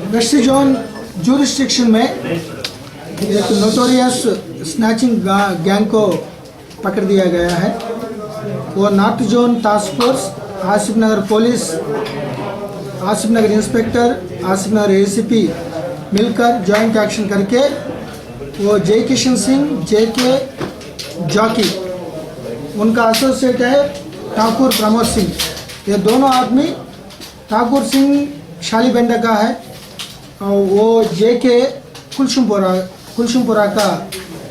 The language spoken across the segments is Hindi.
वेस्ट जोन ज्यूरिस्डिक्शन में एक नोटोरियस स्नैचिंग गैंग को पकड़ दिया गया है। वो north zone task force, Asif Nagar police, Asif Nagar inspector, Asif Nagar ACP मिलकर जॉइंट एक्शन करके वो जय किशन सिंह, JK जॉकी, उनका एसोसिएट है ठाकुर प्रमोद सिंह। ये दोनों आदमी, ठाकुर सिंह शालीबेंडा का है और वो JK कुलशुमपुरा का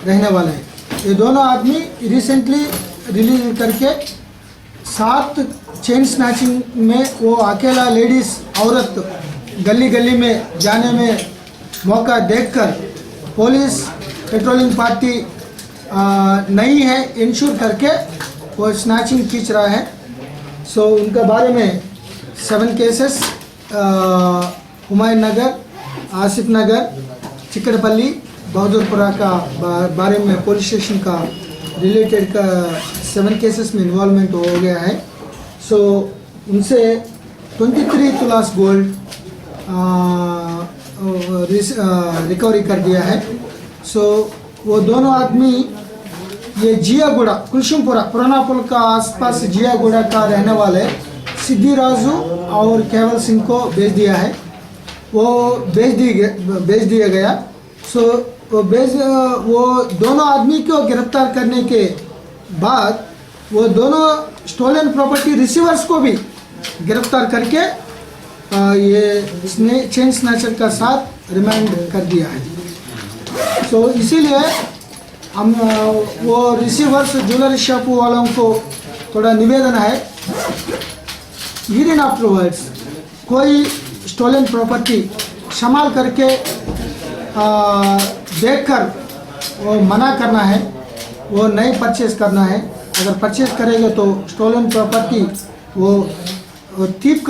रहने वाला है। ये दोनों आदमी रिसेंटली रिलीज करके 7 चेन स्नैचिंग में वो अकेला लेडीज़ औरत गली गली में जाने में मौका देखकर पुलिस पेट्रोलिंग पार्टी नहीं है इंश्योर करके वो स्नैचिंग खींच रहा है। सो उनके बारे में 7 केसेस हुमायूं नगर, आसिफ नगर, चिकड़पल्ली, बहादुरपुरा का बारे में पुलिस स्टेशन का रिलेटेड का 7 केसेस में इन्वॉल्वमेंट हो गया है। सो उनसे 23 तुलास गोल्ड रिकवरी कर दिया है। सो वो दोनों आदमी ये जियागुड़ा कुलशुमपुरा पुराना पुल का आसपास जियागुड़ा का रहने वाले सिद्धि राजू और केवल सिंह को भेज दिया है। वो भेज दिया गया। सो वो दोनों आदमी को गिरफ्तार करने के बाद वो दोनों स्टोलन प्रॉपर्टी रिसीवर्स को भी गिरफ्तार करके ये चेन स्नैचर का साथ रिमांड कर दिया है। सो इसीलिए हम वो रिसीवर्स ज्वेलरी शॉप वालों को थोड़ा निवेदन है, हीरिन आफ्टरवर्ड्स कोई स्टोलन प्रॉपर्टी संभाल करके देखकर वो मना करना है, वो नहीं परचेज करना है। अगर परचेज करेंगे तो स्टोलन प्रॉपर्टी वो थीप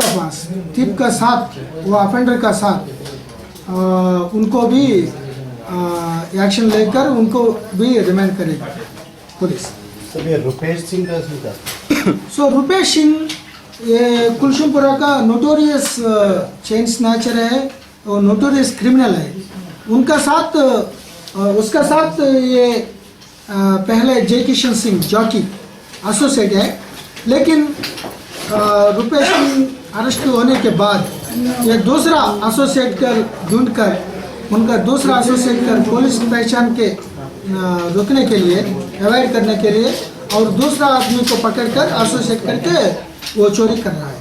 का साथ, वो ऑफेंडर का साथ उनको भी एक्शन लेकर उनको भी रिमांड करेगा पुलिस। रुपेश सिंह का सो रुपेश सिंह ये कुलशुमपुरा का नोटोरियस चेन स्नैचर है और नोटोरियस क्रिमिनल है। उनका साथ उसका साथ ये पहले जय किशन सिंह जॉकी एसोसिएट है, लेकिन रुपेश सिंह अरेस्ट होने के बाद ये दूसरा एसोसिएट कर ढूंढकर उनका दूसरा एसोसिएट कर पुलिस पहचान के रोकने के लिए, अवॉइड करने के लिए और दूसरा आदमी को पकड़कर एसोसिएट करके वो चोरी कर रहा है।